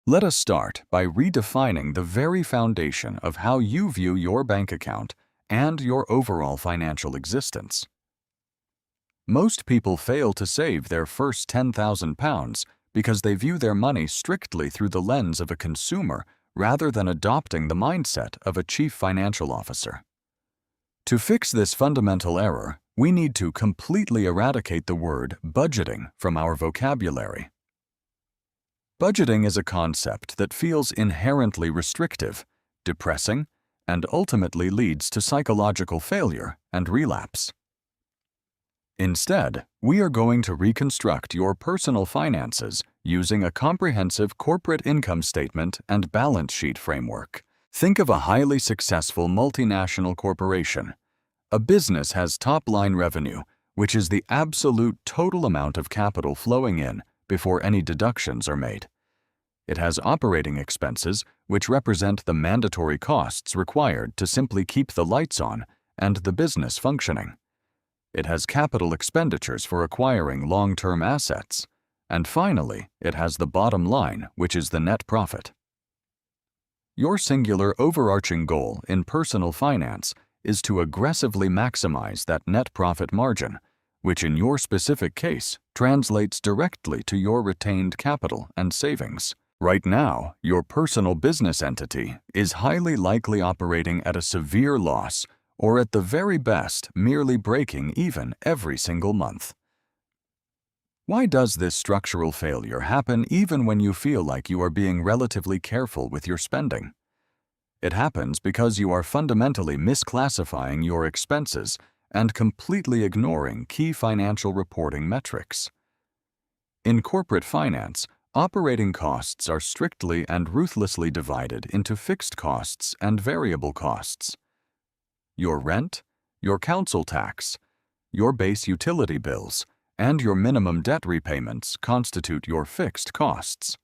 Let us start by redefining the very foundation of how you view your bank account and your overall financial existence. Most people fail to save their first £10,000 because they view their money strictly through the lens of a consumer rather than adopting the mindset of a chief financial officer. To fix this fundamental error, we need to completely eradicate the word budgeting from our vocabulary. Budgeting is a concept that feels inherently restrictive, depressing, and ultimately leads to psychological failure and relapse. Instead, we are going to reconstruct your personal finances using a comprehensive corporate income statement and balance sheet framework. Think of a highly successful multinational corporation. A business has top-line revenue, which is the absolute total amount of capital flowing in before any deductions are made. It has operating expenses, which represent the mandatory costs required to simply keep the lights on and the business functioning. It has capital expenditures for acquiring long-term assets. And finally, it has the bottom line, which is the net profit. Your singular overarching goal in personal finance is to aggressively maximize that net profit margin, which in your specific case translates directly to your retained capital and savings. Right now, your personal business entity is highly likely operating at a severe loss or at the very best merely breaking even every single month. Why does this structural failure happen even when you feel like you are being relatively careful with your spending? It happens because you are fundamentally misclassifying your expenses and completely ignoring key financial reporting metrics. In corporate finance, operating costs are strictly and ruthlessly divided into fixed costs and variable costs. Your rent, your council tax, your base utility bills, and your minimum debt repayments constitute your fixed costs.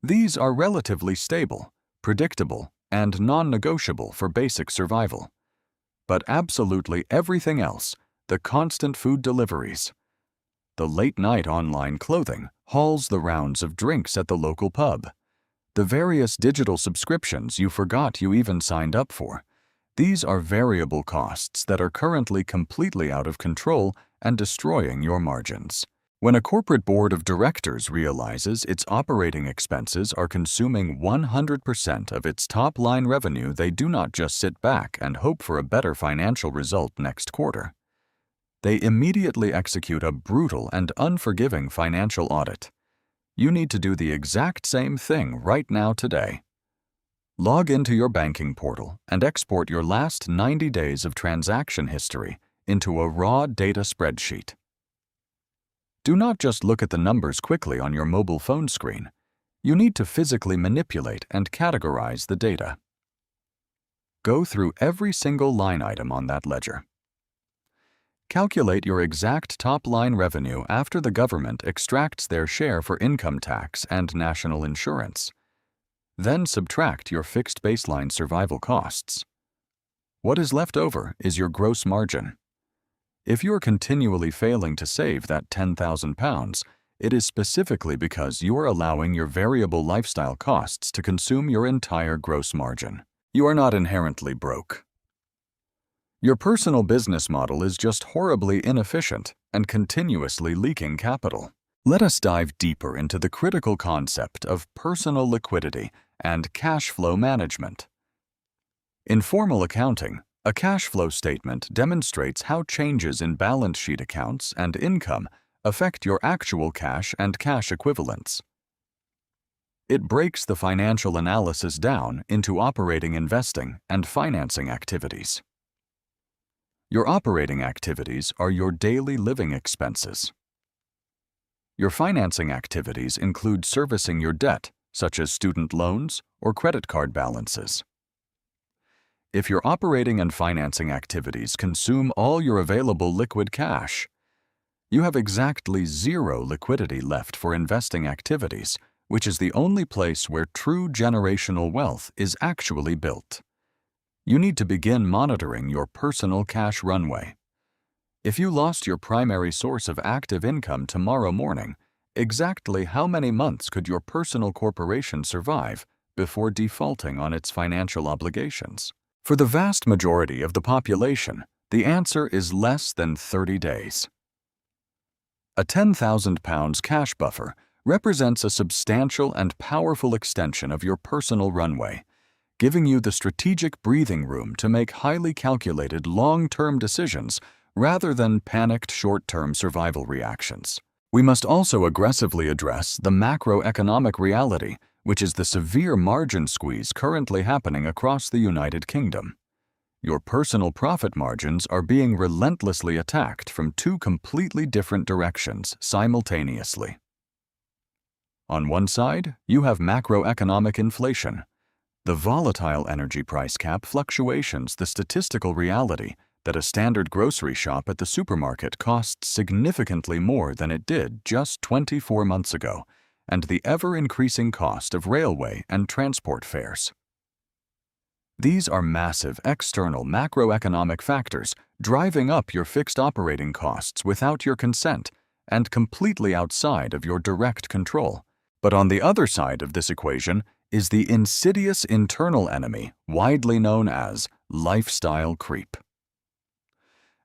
These are relatively stable, predictable, and non-negotiable for basic survival. But absolutely everything else, the constant food deliveries, the late-night online clothing, hauls the rounds of drinks at the local pub, the various digital subscriptions you forgot you even signed up for, these are variable costs that are currently completely out of control and destroying your margins. When a corporate board of directors realizes its operating expenses are consuming 100% of its top-line revenue, they do not just sit back and hope for a better financial result next quarter. They immediately execute a brutal and unforgiving financial audit. You need to do the exact same thing right now today. Log into your banking portal and export your last 90 days of transaction history into a raw data spreadsheet. Do not just look at the numbers quickly on your mobile phone screen. You need to physically manipulate and categorize the data. Go through every single line item on that ledger. Calculate your exact top-line revenue after the government extracts their share for income tax and national insurance. Then subtract your fixed baseline survival costs. What is left over is your gross margin. If you're continually failing to save that £10,000, it is specifically because you are allowing your variable lifestyle costs to consume your entire gross margin. You are not inherently broke. Your personal business model is just horribly inefficient and continuously leaking capital. Let us dive deeper into the critical concept of personal liquidity and cash flow management. In formal accounting, a cash flow statement demonstrates how changes in balance sheet accounts and income affect your actual cash and cash equivalents. It breaks the financial analysis down into operating, investing, and financing activities. Your operating activities are your daily living expenses. Your financing activities include servicing your debt, such as student loans or credit card balances. If your operating and financing activities consume all your available liquid cash, you have exactly zero liquidity left for investing activities, which is the only place where true generational wealth is actually built. You need to begin monitoring your personal cash runway. If you lost your primary source of active income tomorrow morning, exactly how many months could your personal corporation survive before defaulting on its financial obligations? For the vast majority of the population, the answer is less than 30 days. A £10,000 cash buffer represents a substantial and powerful extension of your personal runway, giving you the strategic breathing room to make highly calculated long-term decisions rather than panicked short-term survival reactions. We must also aggressively address the macroeconomic reality, which is the severe margin squeeze currently happening across the United Kingdom. Your personal profit margins are being relentlessly attacked from two completely different directions simultaneously. On one side, you have macroeconomic inflation. The volatile energy price cap fluctuations the statistical reality that a standard grocery shop at the supermarket costs significantly more than it did just 24 months ago, and the ever-increasing cost of railway and transport fares. These are massive external macroeconomic factors driving up your fixed operating costs without your consent and completely outside of your direct control. But on the other side of this equation is the insidious internal enemy widely known as lifestyle creep.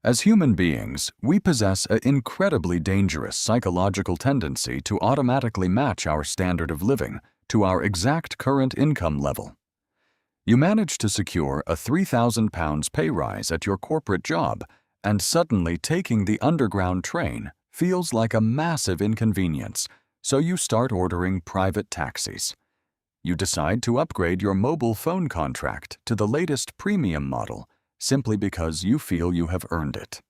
As human beings, we possess an incredibly dangerous psychological tendency to automatically match our standard of living to our exact current income level. You manage to secure a £3,000 pay rise at your corporate job, and suddenly taking the underground train feels like a massive inconvenience, so you start ordering private taxis. You decide to upgrade your mobile phone contract to the latest premium model simply because you feel you have earned it.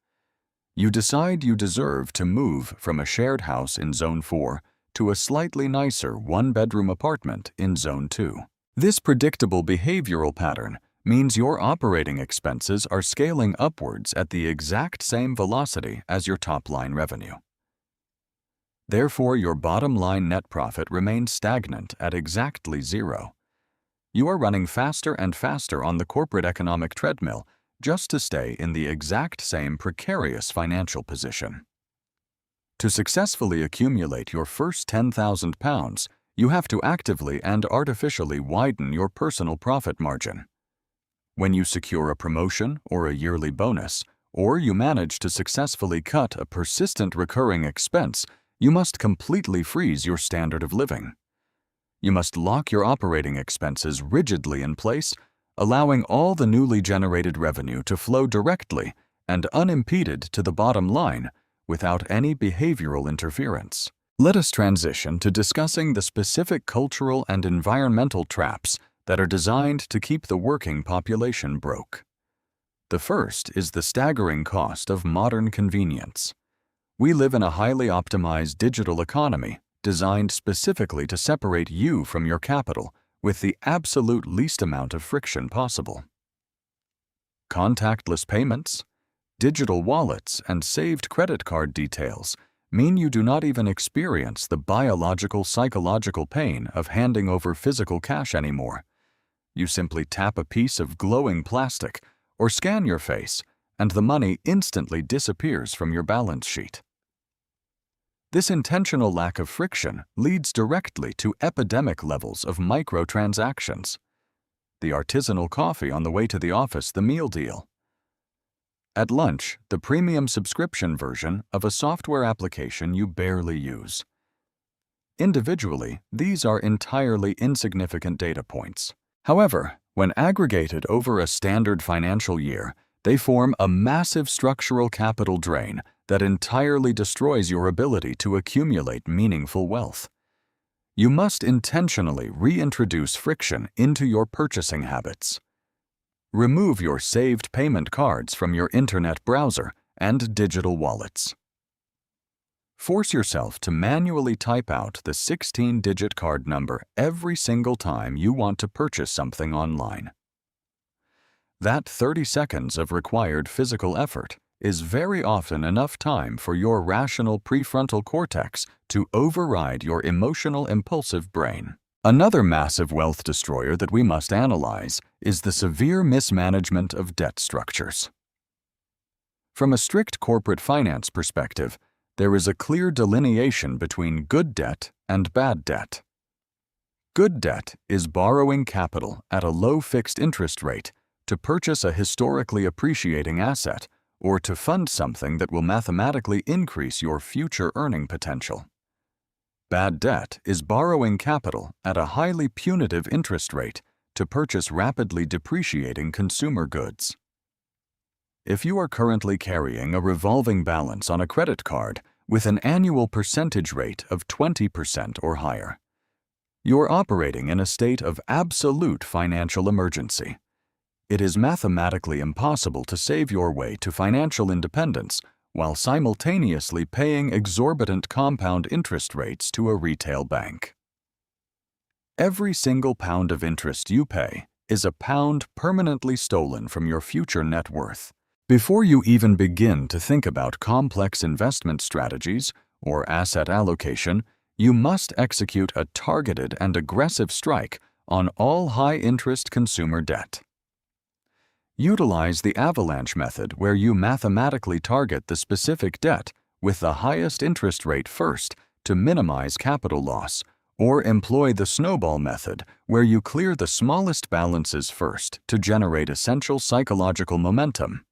You decide you deserve to move from a shared house in Zone 4 to a slightly nicer one-bedroom apartment in Zone 2. This predictable behavioral pattern means your operating expenses are scaling upwards at the exact same velocity as your top-line revenue. Therefore, your bottom-line net profit remains stagnant at exactly zero. You are running faster and faster on the corporate economic treadmill just to stay in the exact same precarious financial position. To successfully accumulate your first £10,000, you have to actively and artificially widen your personal profit margin. When you secure a promotion or a yearly bonus, or you manage to successfully cut a persistent recurring expense, you must completely freeze your standard of living. You must lock your operating expenses rigidly in place, allowing all the newly generated revenue to flow directly and unimpeded to the bottom line without any behavioral interference. Let us transition to discussing the specific cultural and environmental traps that are designed to keep the working population broke. The first is the staggering cost of modern convenience. We live in a highly optimized digital economy designed specifically to separate you from your capital with the absolute least amount of friction possible. Contactless payments, digital wallets, and saved credit card details mean you do not even experience the psychological pain of handing over physical cash anymore. You simply tap a piece of glowing plastic or scan your face, and the money instantly disappears from your balance sheet. This intentional lack of friction leads directly to epidemic levels of microtransactions. The artisanal coffee on the way to the office, the meal deal. At lunch, the premium subscription version of a software application you barely use. Individually, these are entirely insignificant data points. However, when aggregated over a standard financial year, they form a massive structural capital drain that entirely destroys your ability to accumulate meaningful wealth. You must intentionally reintroduce friction into your purchasing habits. Remove your saved payment cards from your internet browser and digital wallets. Force yourself to manually type out the 16-digit card number every single time you want to purchase something online. That 30 seconds of required physical effort is very often enough time for your rational prefrontal cortex to override your emotional impulsive brain. Another massive wealth destroyer that we must analyze is the severe mismanagement of debt structures. From a strict corporate finance perspective, There is a clear delineation between good debt and bad debt. Good debt is borrowing capital at a low fixed interest rate to purchase a historically appreciating asset or to fund something that will mathematically increase your future earning potential. Bad debt is borrowing capital at a highly punitive interest rate to purchase rapidly depreciating consumer goods. If you are currently carrying a revolving balance on a credit card with an annual percentage rate of 20% or higher, you're operating in a state of absolute financial emergency. It is mathematically impossible to save your way to financial independence while simultaneously paying exorbitant compound interest rates to a retail bank. Every single pound of interest you pay is a pound permanently stolen from your future net worth. Before you even begin to think about complex investment strategies or asset allocation, you must execute a targeted and aggressive strike on all high-interest consumer debt. Utilize the avalanche method where you mathematically target the specific debt with the highest interest rate first to minimize capital loss, or employ the snowball method where you clear the smallest balances first to generate essential psychological momentum.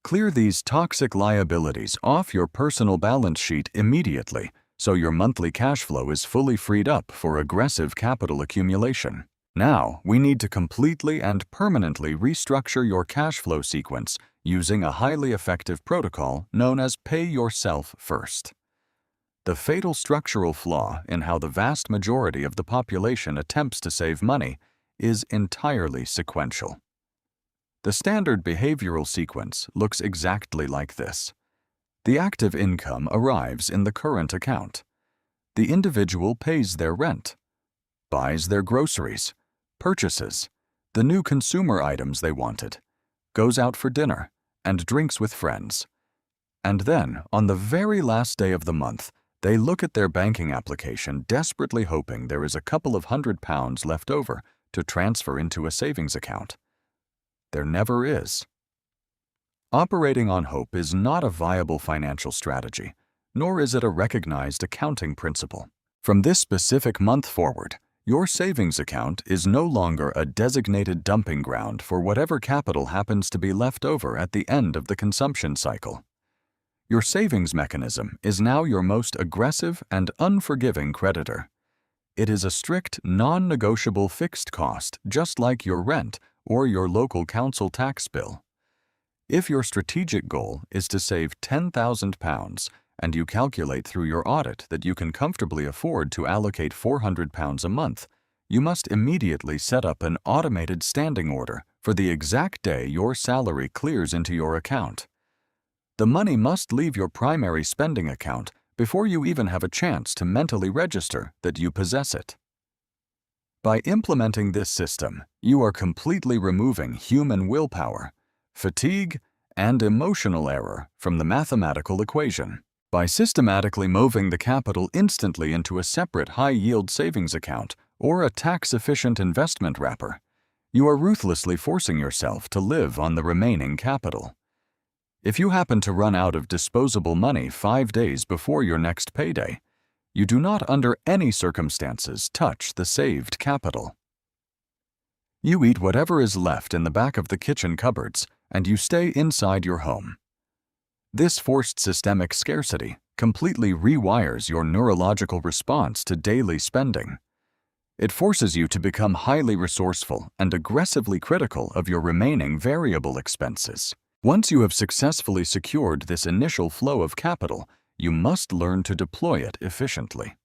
Clear these toxic liabilities off your personal balance sheet immediately so your monthly cash flow is fully freed up for aggressive capital accumulation. Now, we need to completely and permanently restructure your cash flow sequence using a highly effective protocol known as Pay Yourself First. The fatal structural flaw in how the vast majority of the population attempts to save money is entirely sequential. The standard behavioral sequence looks exactly like this. The active income arrives in the current account. The individual pays their rent, buys their groceries, purchases the new consumer items they wanted, goes out for dinner, and drinks with friends. And then, on the very last day of the month, they look at their banking application desperately hoping there is a couple of £100 left over to transfer into a savings account. There never is. Operating on hope is not a viable financial strategy, nor is it a recognized accounting principle. From this specific month forward, your savings account is no longer a designated dumping ground for whatever capital happens to be left over at the end of the consumption cycle. Your savings mechanism is now your most aggressive and unforgiving creditor. It is a strict, non-negotiable fixed cost, just like your rent or your local council tax bill. If your strategic goal is to save £10,000 and you calculate through your audit that you can comfortably afford to allocate £400 a month, you must immediately set up an automated standing order for the exact day your salary clears into your account. The money must leave your primary spending account before you even have a chance to mentally register that you possess it. By implementing this system, you are completely removing human willpower, fatigue, and emotional error from the mathematical equation. By systematically moving the capital instantly into a separate high-yield savings account or a tax-efficient investment wrapper, you are ruthlessly forcing yourself to live on the remaining capital. If you happen to run out of disposable money 5 days before your next payday, you do not under any circumstances touch the saved capital. You eat whatever is left in the back of the kitchen cupboards, and you stay inside your home. This forced systemic scarcity completely rewires your neurological response to daily spending. It forces you to become highly resourceful and aggressively critical of your remaining variable expenses. Once you have successfully secured this initial flow of capital, you must learn to deploy it efficiently.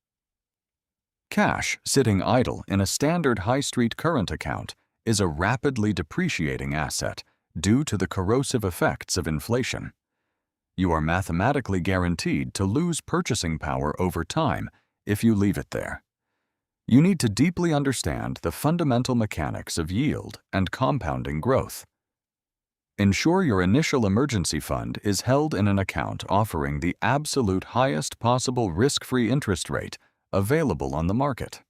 Cash sitting idle in a standard high street current account is a rapidly depreciating asset due to the corrosive effects of inflation. You are mathematically guaranteed to lose purchasing power over time if you leave it there. You need to deeply understand the fundamental mechanics of yield and compounding growth. Ensure your initial emergency fund is held in an account offering the absolute highest possible risk-free interest rate available on the market.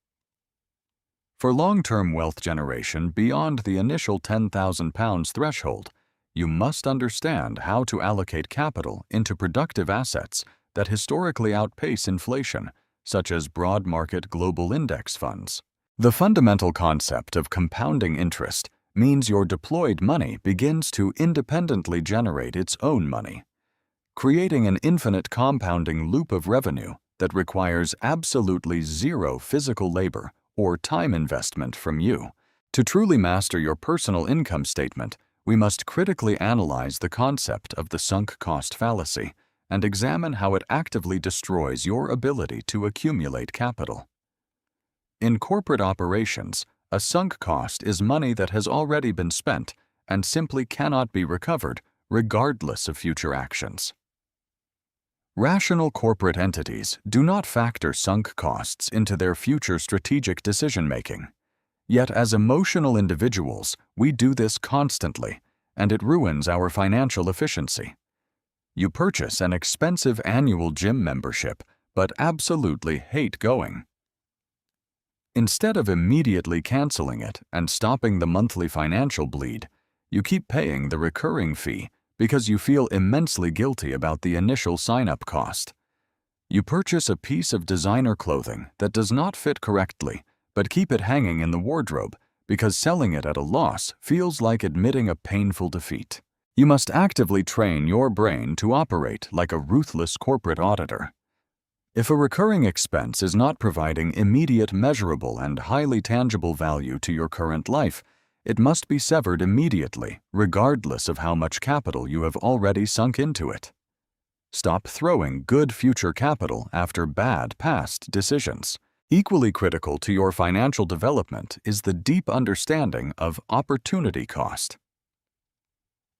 For long-term wealth generation beyond the initial £10,000 threshold, you must understand how to allocate capital into productive assets that historically outpace inflation, such as broad market global index funds. The fundamental concept of compounding interest means your deployed money begins to independently generate its own money, creating an infinite compounding loop of revenue that requires absolutely zero physical labor or time investment from you. To truly master your personal income statement, we must critically analyze the concept of the sunk cost fallacy and examine how it actively destroys your ability to accumulate capital. In corporate operations, a sunk cost is money that has already been spent and simply cannot be recovered, regardless of future actions. Rational corporate entities do not factor sunk costs into their future strategic decision-making. Yet as emotional individuals, we do this constantly, and it ruins our financial efficiency. You purchase an expensive annual gym membership, but absolutely hate going. Instead of immediately canceling it and stopping the monthly financial bleed, you keep paying the recurring fee because you feel immensely guilty about the initial sign-up cost. You purchase a piece of designer clothing that does not fit correctly, but keep it hanging in the wardrobe because selling it at a loss feels like admitting a painful defeat. You must actively train your brain to operate like a ruthless corporate auditor. If a recurring expense is not providing immediate measurable and highly tangible value to your current life, it must be severed immediately, regardless of how much capital you have already sunk into it. Stop throwing good future capital after bad past decisions. Equally critical to your financial development is the deep understanding of opportunity cost.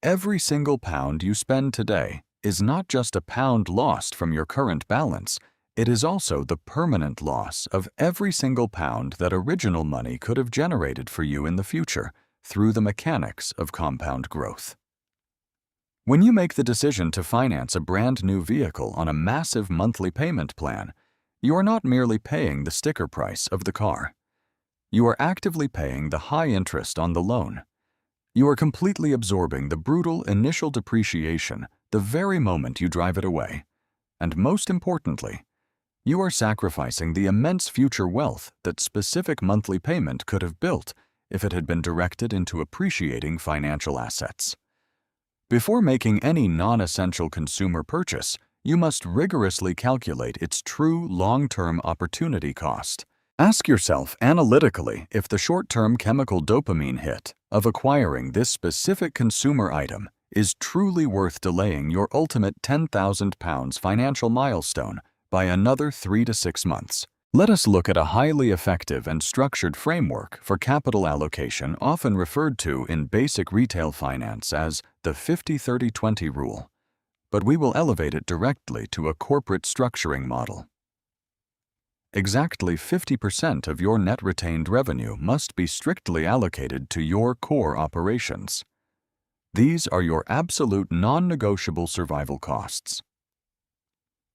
Every single pound you spend today is not just a pound lost from your current balance, it is also the permanent loss of every single pound that original money could have generated for you in the future through the mechanics of compound growth. When you make the decision to finance a brand new vehicle on a massive monthly payment plan, you are not merely paying the sticker price of the car. You are actively paying the high interest on the loan. You are completely absorbing the brutal initial depreciation the very moment you drive it away. And most importantly, you are sacrificing the immense future wealth that specific monthly payment could have built if it had been directed into appreciating financial assets. Before making any non-essential consumer purchase, you must rigorously calculate its true long-term opportunity cost. Ask yourself analytically if the short-term chemical dopamine hit of acquiring this specific consumer item is truly worth delaying your ultimate £10,000 financial milestone by another 3 to 6 months. Let us look at a highly effective and structured framework for capital allocation often referred to in basic retail finance as the 50-30-20 rule, but we will elevate it directly to a corporate structuring model. Exactly 50% of your net retained revenue must be strictly allocated to your core operations. These are your absolute non-negotiable survival costs.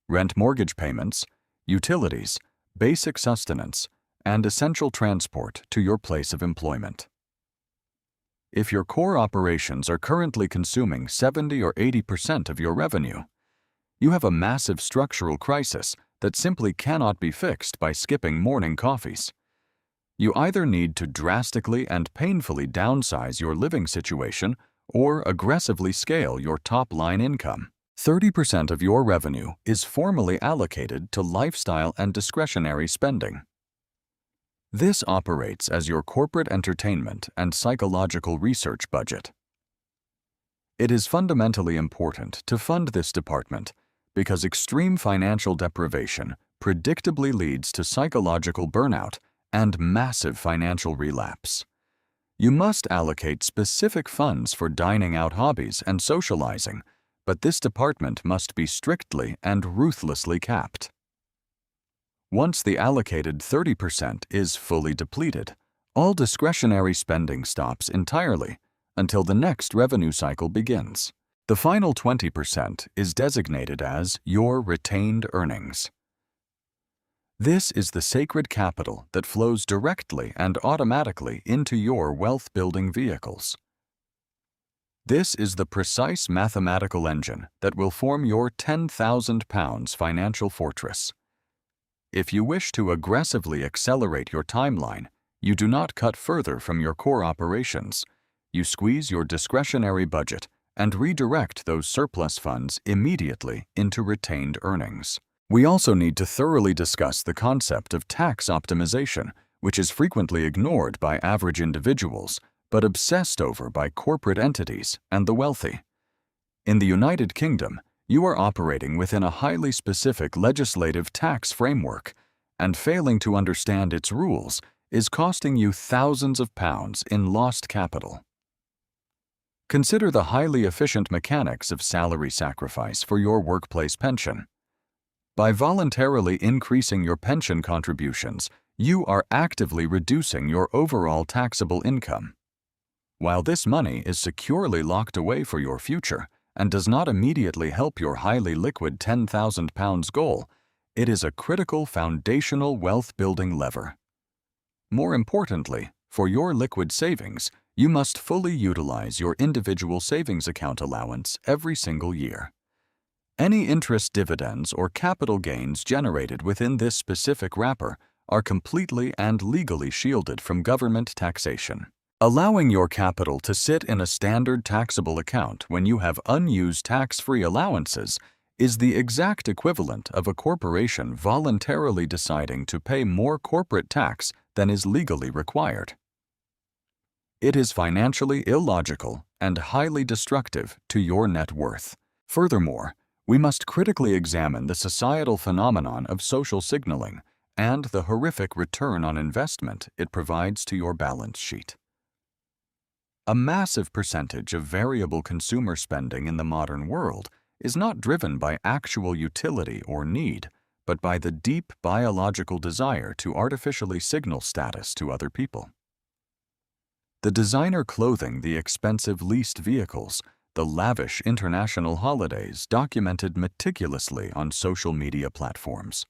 Rent, mortgage payments, utilities, basic sustenance, and essential transport to your place of employment. If your core operations are currently consuming 70 or 80% of your revenue, you have a massive structural crisis that simply cannot be fixed by skipping morning coffees. You either need to drastically and painfully downsize your living situation or aggressively scale your top-line income. 30% of your revenue is formally allocated to lifestyle and discretionary spending. This operates as your corporate entertainment and psychological research budget. It is fundamentally important to fund this department because extreme financial deprivation predictably leads to psychological burnout and massive financial relapse. You must allocate specific funds for dining out hobbies and socializing, but this department must be strictly and ruthlessly capped. Once the allocated 30% is fully depleted, all discretionary spending stops entirely until the next revenue cycle begins. The final 20% is designated as your retained earnings. This is the sacred capital that flows directly and automatically into your wealth-building vehicles. This is the precise mathematical engine that will form your £10,000 financial fortress. If you wish to aggressively accelerate your timeline, you do not cut further from your core operations. You squeeze your discretionary budget and redirect those surplus funds immediately into retained earnings. We also need to thoroughly discuss the concept of tax optimization, which is frequently ignored by average individuals, but obsessed over by corporate entities and the wealthy. In the United Kingdom, you are operating within a highly specific legislative tax framework, and failing to understand its rules is costing you thousands of pounds in lost capital. Consider the highly efficient mechanics of salary sacrifice for your workplace pension. By voluntarily increasing your pension contributions, you are actively reducing your overall taxable income. While this money is securely locked away for your future and does not immediately help your highly liquid £10,000 goal, it is a critical foundational wealth-building lever. More importantly, for your liquid savings, you must fully utilize your individual savings account allowance every single year. Any interest dividends or capital gains generated within this specific wrapper are completely and legally shielded from government taxation. Allowing your capital to sit in a standard taxable account when you have unused tax-free allowances is the exact equivalent of a corporation voluntarily deciding to pay more corporate tax than is legally required. It is financially illogical and highly destructive to your net worth. Furthermore, we must critically examine the societal phenomenon of social signaling and the horrific return on investment it provides to your balance sheet. A massive percentage of variable consumer spending in the modern world is not driven by actual utility or need, but by the deep biological desire to artificially signal status to other people. The designer clothing, the expensive leased vehicles, the lavish international holidays documented meticulously on social media platforms.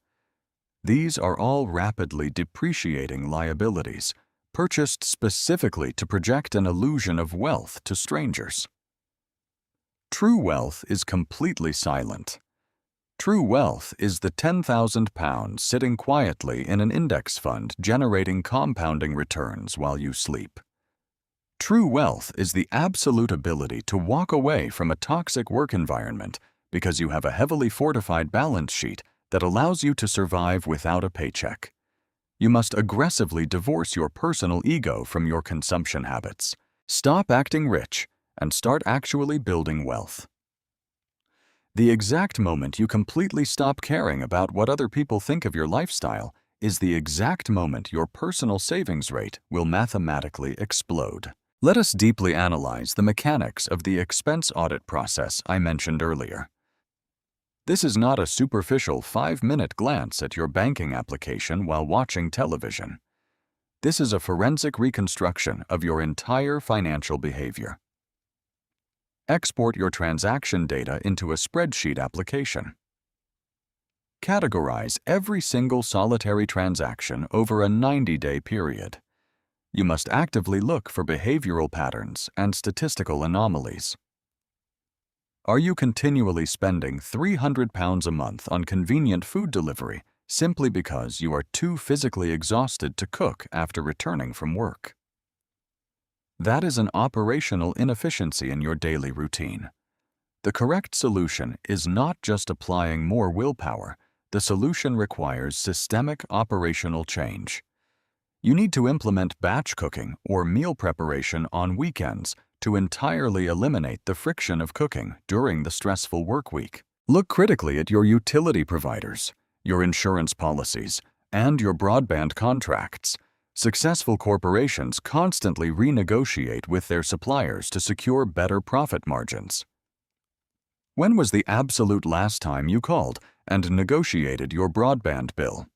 These are all rapidly depreciating liabilities, purchased specifically to project an illusion of wealth to strangers. True wealth is completely silent. True wealth is the £10,000 sitting quietly in an index fund generating compounding returns while you sleep. True wealth is the absolute ability to walk away from a toxic work environment because you have a heavily fortified balance sheet that allows you to survive without a paycheck. You must aggressively divorce your personal ego from your consumption habits. Stop acting rich and start actually building wealth. The exact moment you completely stop caring about what other people think of your lifestyle is the exact moment your personal savings rate will mathematically explode. Let us deeply analyze the mechanics of the expense audit process I mentioned earlier. This is not a superficial 5-minute glance at your banking application while watching television. This is a forensic reconstruction of your entire financial behavior. Export your transaction data into a spreadsheet application. Categorize every single solitary transaction over a 90-day period. You must actively look for behavioral patterns and statistical anomalies. Are you continually spending £300 a month on convenient food delivery simply because you are too physically exhausted to cook after returning from work? That is an operational inefficiency in your daily routine. The correct solution is not just applying more willpower. The solution requires systemic operational change. You need to implement batch cooking or meal preparation on weekends to entirely eliminate the friction of cooking during the stressful work week. Look critically at your utility providers, your insurance policies, and your broadband contracts. Successful corporations constantly renegotiate with their suppliers to secure better profit margins. When was the absolute last time you called and negotiated your broadband bill?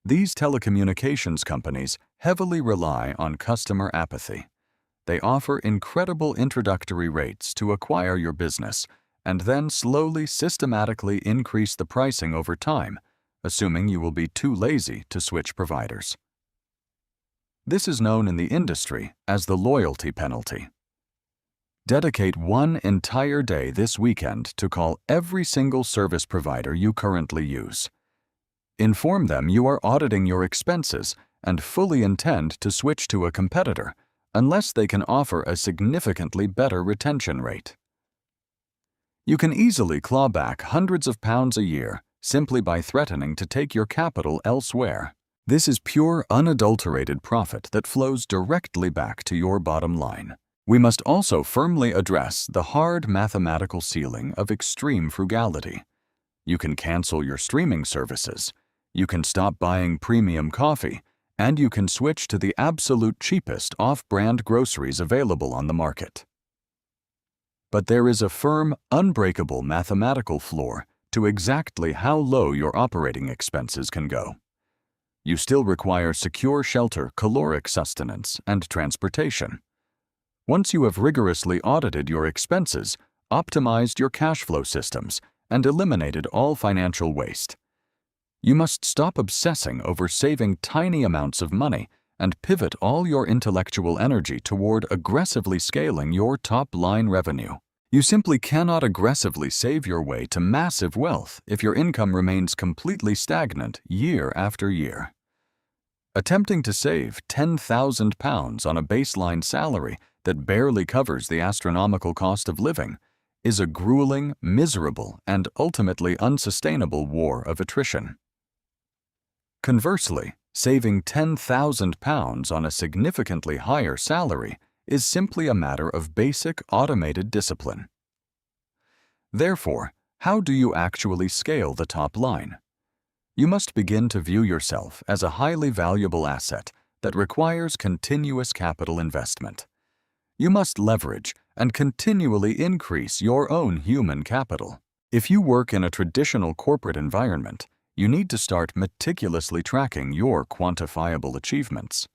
These telecommunications companies heavily rely on customer apathy. They offer incredible introductory rates to acquire your business and then slowly, systematically increase the pricing over time, assuming you will be too lazy to switch providers. This is known in the industry as the loyalty penalty. Dedicate one entire day this weekend to call every single service provider you currently use. Inform them you are auditing your expenses and fully intend to switch to a competitor unless they can offer a significantly better retention rate. You can easily claw back hundreds of pounds a year simply by threatening to take your capital elsewhere. This is pure, unadulterated profit that flows directly back to your bottom line. We must also firmly address the hard mathematical ceiling of extreme frugality. You can cancel your streaming services, you can stop buying premium coffee, and you can switch to the absolute cheapest off-brand groceries available on the market. But there is a firm, unbreakable mathematical floor to exactly how low your operating expenses can go. You still require secure shelter, caloric sustenance, and transportation. Once you have rigorously audited your expenses, optimized your cash flow systems, and eliminated all financial waste, you must stop obsessing over saving tiny amounts of money and pivot all your intellectual energy toward aggressively scaling your top-line revenue. You simply cannot aggressively save your way to massive wealth if your income remains completely stagnant year after year. Attempting to save £10,000 on a baseline salary that barely covers the astronomical cost of living is a grueling, miserable, and ultimately unsustainable war of attrition. Conversely, saving £10,000 on a significantly higher salary is simply a matter of basic automated discipline. Therefore, how do you actually scale the top line? You must begin to view yourself as a highly valuable asset that requires continuous capital investment. You must leverage and continually increase your own human capital. If you work in a traditional corporate environment, you need to start meticulously tracking your quantifiable achievements.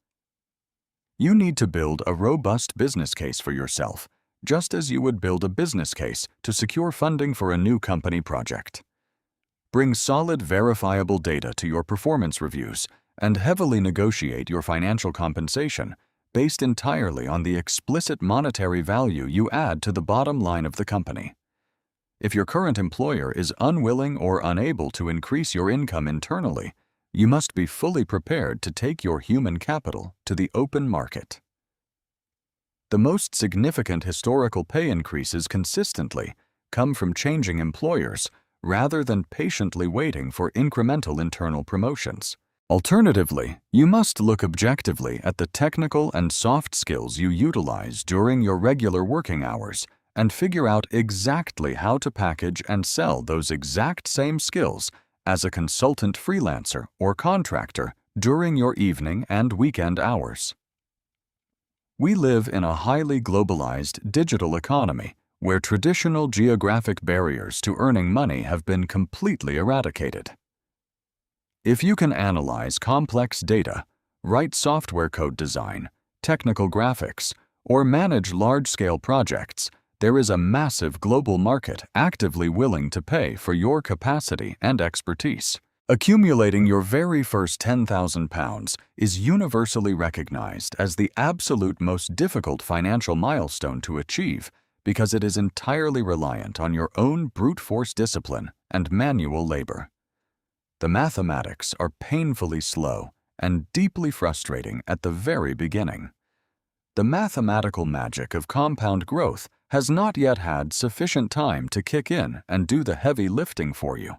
You need to build a robust business case for yourself, just as you would build a business case to secure funding for a new company project. Bring solid, verifiable data to your performance reviews and heavily negotiate your financial compensation based entirely on the explicit monetary value you add to the bottom line of the company. If your current employer is unwilling or unable to increase your income internally, you must be fully prepared to take your human capital to the open market. The most significant historical pay increases consistently come from changing employers rather than patiently waiting for incremental internal promotions. Alternatively, you must look objectively at the technical and soft skills you utilize during your regular working hours and figure out exactly how to package and sell those exact same skills as a consultant freelancer or contractor during your evening and weekend hours. We live in a highly globalized digital economy where traditional geographic barriers to earning money have been completely eradicated. If you can analyze complex data, write software code design, technical graphics, or manage large-scale projects, there is a massive global market actively willing to pay for your capacity and expertise. Accumulating your very first £10,000 is universally recognized as the absolute most difficult financial milestone to achieve because it is entirely reliant on your own brute force discipline and manual labor. The mathematics are painfully slow and deeply frustrating at the very beginning. The mathematical magic of compound growth has not yet had sufficient time to kick in and do the heavy lifting for you.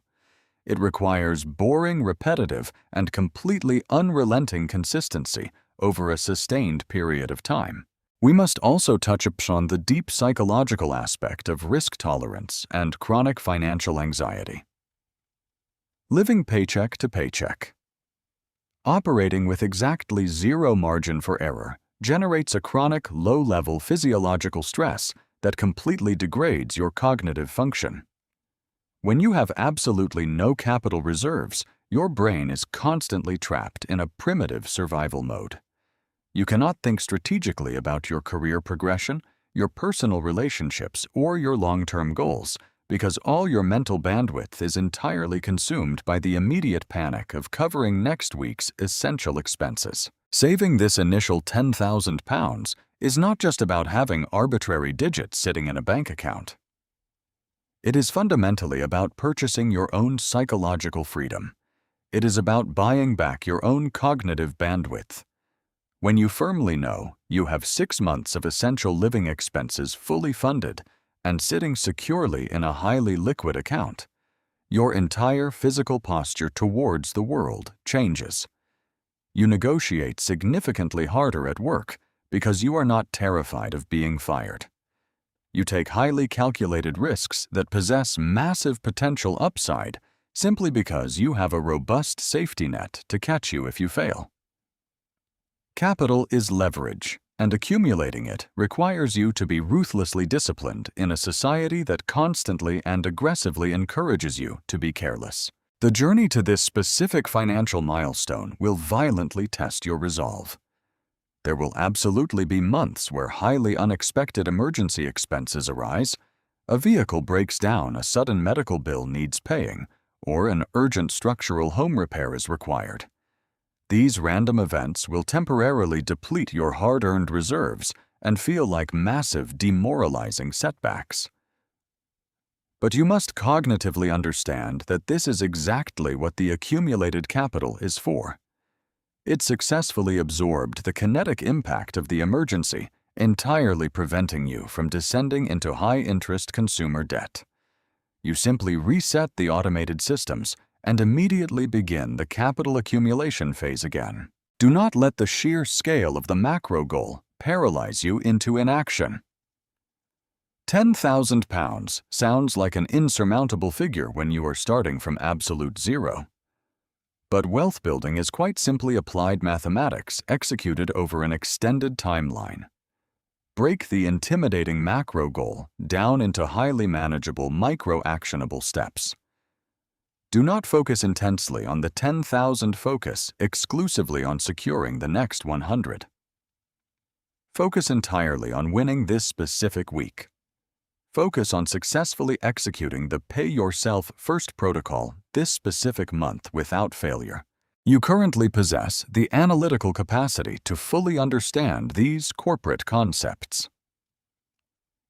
It requires boring, repetitive, and completely unrelenting consistency over a sustained period of time. We must also touch upon the deep psychological aspect of risk tolerance and chronic financial anxiety. Living paycheck to paycheck. Operating with exactly zero margin for error generates a chronic, low-level physiological stress that completely degrades your cognitive function. When you have absolutely no capital reserves, your brain is constantly trapped in a primitive survival mode. You cannot think strategically about your career progression, your personal relationships, or your long-term goals because all your mental bandwidth is entirely consumed by the immediate panic of covering next week's essential expenses. Saving this initial £10,000 is not just about having arbitrary digits sitting in a bank account. It is fundamentally about purchasing your own psychological freedom. It is about buying back your own cognitive bandwidth. When you firmly know you have 6 months of essential living expenses fully funded and sitting securely in a highly liquid account, your entire physical posture towards the world changes. You negotiate significantly harder at work because you are not terrified of being fired. You take highly calculated risks that possess massive potential upside simply because you have a robust safety net to catch you if you fail. Capital is leverage, and accumulating it requires you to be ruthlessly disciplined in a society that constantly and aggressively encourages you to be careless. The journey to this specific financial milestone will violently test your resolve. There will absolutely be months where highly unexpected emergency expenses arise, a vehicle breaks down, a sudden medical bill needs paying, or an urgent structural home repair is required. These random events will temporarily deplete your hard-earned reserves and feel like massive, demoralizing setbacks. But you must cognitively understand that this is exactly what the accumulated capital is for. It successfully absorbed the kinetic impact of the emergency, entirely preventing you from descending into high-interest consumer debt. You simply reset the automated systems and immediately begin the capital accumulation phase again. Do not let the sheer scale of the macro goal paralyze you into inaction. £10,000 sounds like an insurmountable figure when you are starting from absolute zero. But wealth building is quite simply applied mathematics executed over an extended timeline. Break the intimidating macro goal down into highly manageable micro-actionable steps. Do not focus intensely on the 10,000 focus exclusively on securing the next 100. Focus entirely on winning this specific week. Focus on successfully executing the Pay Yourself First protocol this specific month without failure. You currently possess the analytical capacity to fully understand these corporate concepts.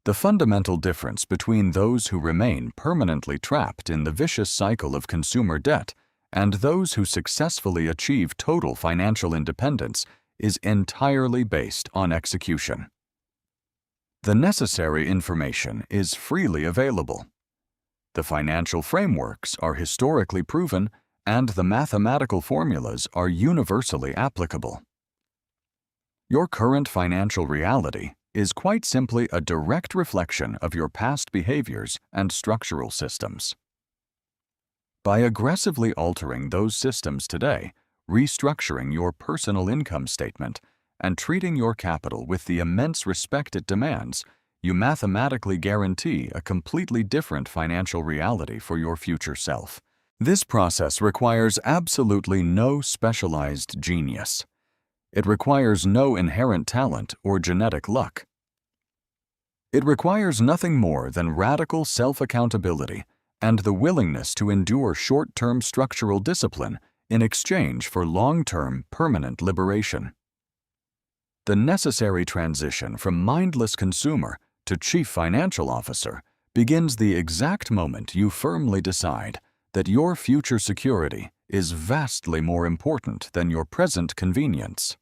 The fundamental difference between those who remain permanently trapped in the vicious cycle of consumer debt and those who successfully achieve total financial independence is entirely based on execution. The necessary information is freely available. The financial frameworks are historically proven, and the mathematical formulas are universally applicable. Your current financial reality is quite simply a direct reflection of your past behaviors and structural systems. By aggressively altering those systems today, restructuring your personal income statement, and treating your capital with the immense respect it demands, you mathematically guarantee a completely different financial reality for your future self. This process requires absolutely no specialized genius. It requires no inherent talent or genetic luck. It requires nothing more than radical self-accountability and the willingness to endure short-term structural discipline in exchange for long-term permanent liberation. The necessary transition from mindless consumer to chief financial officer begins the exact moment you firmly decide that your future security is vastly more important than your present convenience.